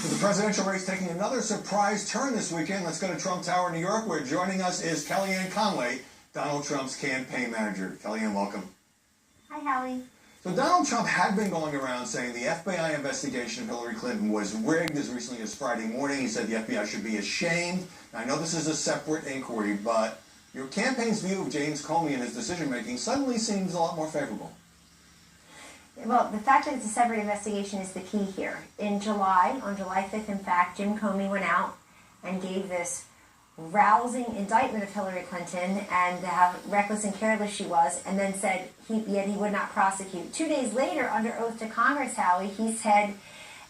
With the presidential race taking another surprise turn this weekend, let's go to Trump Tower, New York, where joining us is Kellyanne Conaway, Donald Trump's campaign manager. Kellyanne, welcome. Hi, Howie. So Donald Trump had been going around saying the FBI investigation of Hillary Clinton was rigged as recently as Friday morning. He said the FBI should be ashamed. Now, I know this is a separate inquiry, but your campaign's view of James Comey and his decision-making suddenly seems a lot more favorable. Well, the fact that it's a separate investigation is the key here. On July 5th, in fact, Jim Comey went out and gave this rousing indictment of Hillary Clinton and how reckless and careless she was, and then said he would not prosecute. 2 days later, under oath to Congress, Howie, he said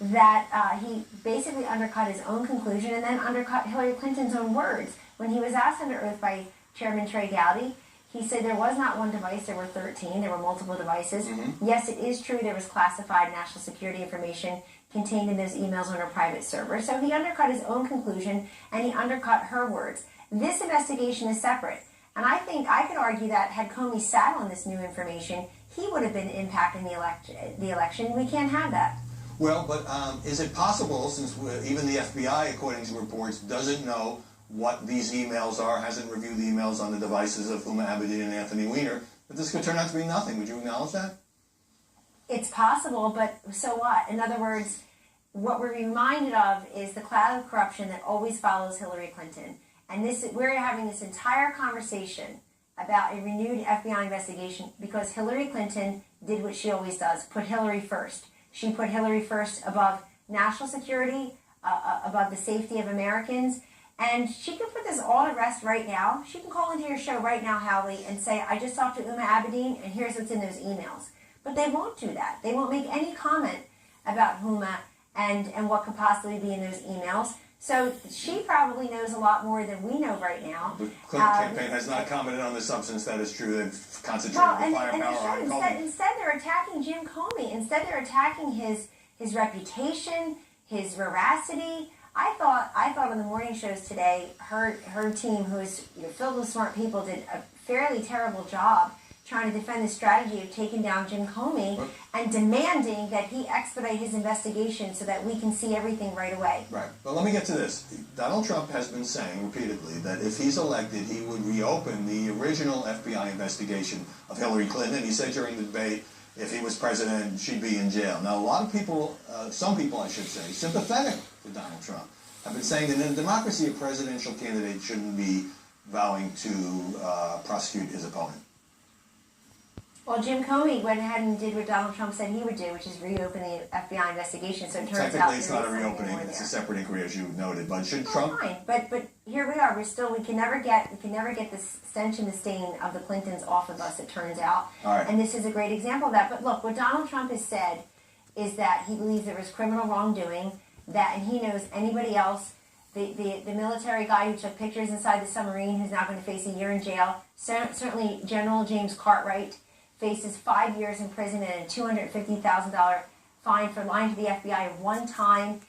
that he basically undercut his own conclusion and then undercut Hillary Clinton's own words. When he was asked under oath by Chairman Trey Gowdy, he said there was not one device, there were 13, there were multiple devices. Yes, it is true there was classified national security information contained in those emails on her private server. So he undercut his own conclusion and he undercut her words. This investigation is separate. And I think I could argue that had Comey sat on this new information, he would have been impacting the election. We can't have that. Well, but is it possible, since even the FBI, according to reports, doesn't know what these emails are, hasn't reviewed the emails on the devices of Huma Abedin and Anthony Weiner, that this could turn out to be nothing? Would you acknowledge that? It's possible, but so what? In other words, what we're reminded of is the cloud of corruption that always follows Hillary Clinton. And we're having this entire conversation about a renewed FBI investigation because Hillary Clinton did what she always does, put Hillary first. She put Hillary first above national security, above the safety of Americans. And she can put this all to rest right now. She can call into your show right now, Howie, and say, I just talked to Huma Abedin, and here's what's in those emails. But they won't do that. They won't make any comment about Huma and what could possibly be in those emails. So she probably knows a lot more than we know right now. The Clinton campaign has not commented on the substance. That is true. They've concentrated the firepower on Comey. Instead, they're attacking Jim Comey. Instead, they're attacking his reputation, his veracity. I thought on the morning shows today, her team, who is filled with smart people, did a fairly terrible job trying to defend the strategy of taking down Jim Comey and demanding that he expedite his investigation so that we can see everything right away. Right. But let me get to this. Donald Trump has been saying repeatedly that if he's elected, he would reopen the original FBI investigation of Hillary Clinton. He said during the debate, if he was president, she'd be in jail. Now, a lot of people, some people, I should say, sympathetic to Donald Trump, have been saying that in a democracy, a presidential candidate shouldn't be vowing to prosecute his opponent. Well, Jim Comey went ahead and did what Donald Trump said he would do, which is reopen the FBI investigation. So it turns out technically it's not a reopening; it's a separate inquiry, as you noted. But should Trump? Fine, but here we are. We can never get the stench and the stain of the Clintons off of us. It turns out, and this is a great example of that. But look, what Donald Trump has said is that he believes there was criminal wrongdoing. And he knows anybody else. The military guy who took pictures inside the submarine, who's now going to face a year in jail. Certainly, General James Cartwright faces 5 years in prison and a $250,000 fine for lying to the FBI one time,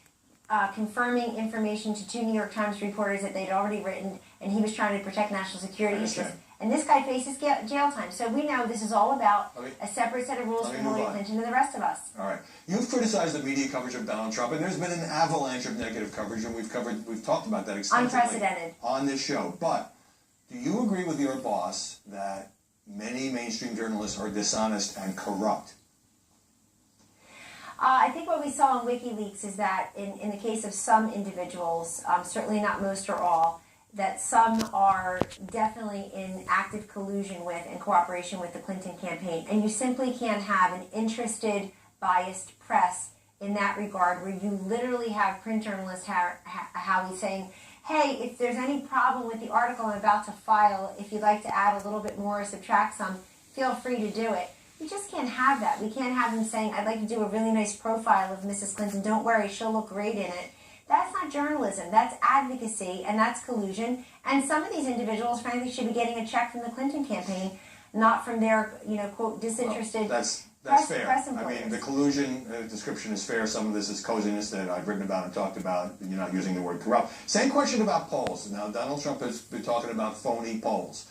confirming information to 2 New York Times reporters that they'd already written, and he was trying to protect national security interests. And this guy faces jail time. So we know this is all about a separate set of rules for Hillary Clinton and the rest of us. All right. You've criticized the media coverage of Donald Trump, and there's been an avalanche of negative coverage, and we've talked about that extensively unprecedented on this show. But do you agree with your boss that many mainstream journalists are dishonest and corrupt? I think what we saw in WikiLeaks is that in the case of some individuals, certainly not most or all, that some are definitely in active collusion with and cooperation with the Clinton campaign. And you simply can't have an interested, biased press in that regard, where you literally have print journalists, Howie, saying, hey, if there's any problem with the article I'm about to file, if you'd like to add a little bit more or subtract some, feel free to do it. We just can't have that. We can't have them saying, I'd like to do a really nice profile of Mrs. Clinton. Don't worry, she'll look great in it. That's not journalism. That's advocacy, and that's collusion. And some of these individuals, frankly, should be getting a check from the Clinton campaign, not from their, quote, disinterested that's fair. press I mean, the collusion description is fair. Some of this is coziness that I've written about and talked about. You're not using the word corrupt. Same question about polls. Now, Donald Trump has been talking about phony polls.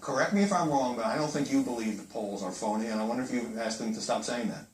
Correct me if I'm wrong, but I don't think you believe the polls are phony, and I wonder if you've asked him to stop saying that.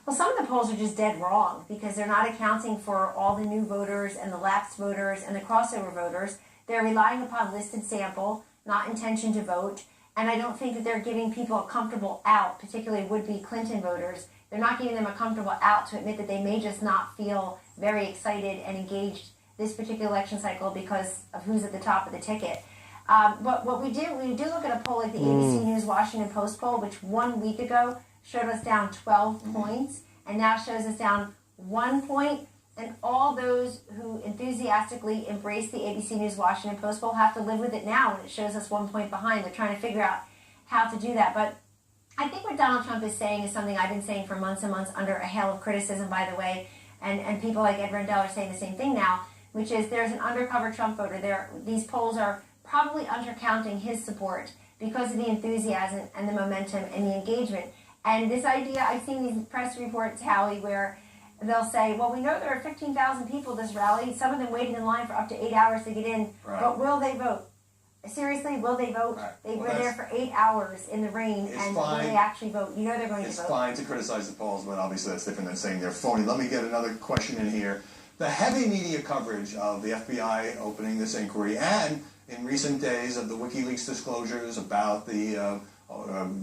Well, some of the polls are just dead wrong because they're not accounting for all the new voters and the lapsed voters and the crossover voters. They're relying upon listed sample, not intention to vote. And I don't think that they're giving people a comfortable out, particularly would-be Clinton voters. They're not giving them a comfortable out to admit that they may just not feel very excited and engaged this particular election cycle because of who's at the top of the ticket. But what we do look at a poll like the ABC News Washington Post poll, which 1 week ago showed us down 12 points, and now shows us down 1 point. And all those who enthusiastically embrace the ABC News Washington Post poll have to live with it now when it shows us 1 point behind. They're trying to figure out how to do that. But I think what Donald Trump is saying is something I've been saying for months and months under a hail of criticism, by the way, and people like Ed Rendell are saying the same thing now, which is there's an undercover Trump voter. These polls are probably undercounting his support because of the enthusiasm and the momentum and the engagement. And this idea, I've seen these press reports, Howie, where they'll say, well, we know there are 15,000 people at this rally. Some of them waited in line for up to 8 hours to get in. Right. But will they vote? Seriously, will they vote? Right. They were there for 8 hours in the rain, and will they actually vote? You know they're going to vote. It's fine to criticize the polls, but obviously that's different than saying they're phony. Let me get another question in here. The heavy media coverage of the FBI opening this inquiry, and in recent days of the WikiLeaks disclosures about the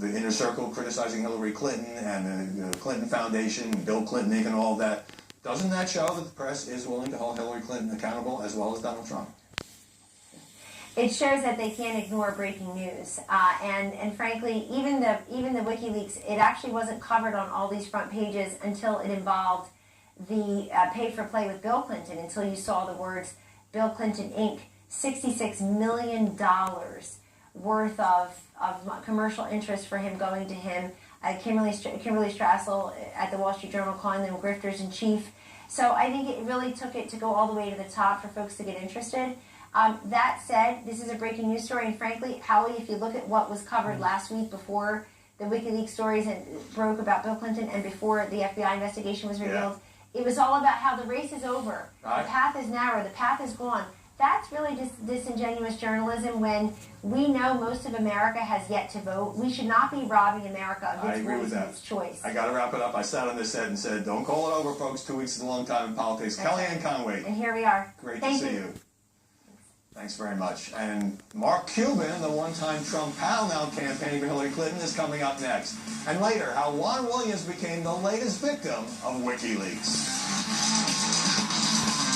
inner circle criticizing Hillary Clinton and the Clinton Foundation, Bill Clinton, and all that, doesn't that show that the press is willing to hold Hillary Clinton accountable as well as Donald Trump? It shows that they can't ignore breaking news, and frankly, even the WikiLeaks, it actually wasn't covered on all these front pages until it involved the pay-for-play with Bill Clinton, until you saw the words Bill Clinton Inc., $66 million worth of commercial interest for him going to him. Kimberly Strassel at the Wall Street Journal calling them grifters in chief. So I think it really took it to go all the way to the top for folks to get interested. That said, this is a breaking news story, and frankly, Howie, if you look at what was covered last week before the WikiLeaks stories broke about Bill Clinton and before the FBI investigation was revealed, it was all about how the race is over. Right. The path is narrow. The path is gone. That's really just disingenuous journalism when we know most of America has yet to vote. We should not be robbing America of its voice and its choice. I got to wrap it up. I sat on this set and said, don't call it over, folks. 2 weeks is a long time in politics. Kellyanne Conaway. And here we are. Great to see you. Thanks very much. And Mark Cuban, the one-time Trump pal now campaigning for Hillary Clinton, is coming up next. And later, how Juan Williams became the latest victim of WikiLeaks.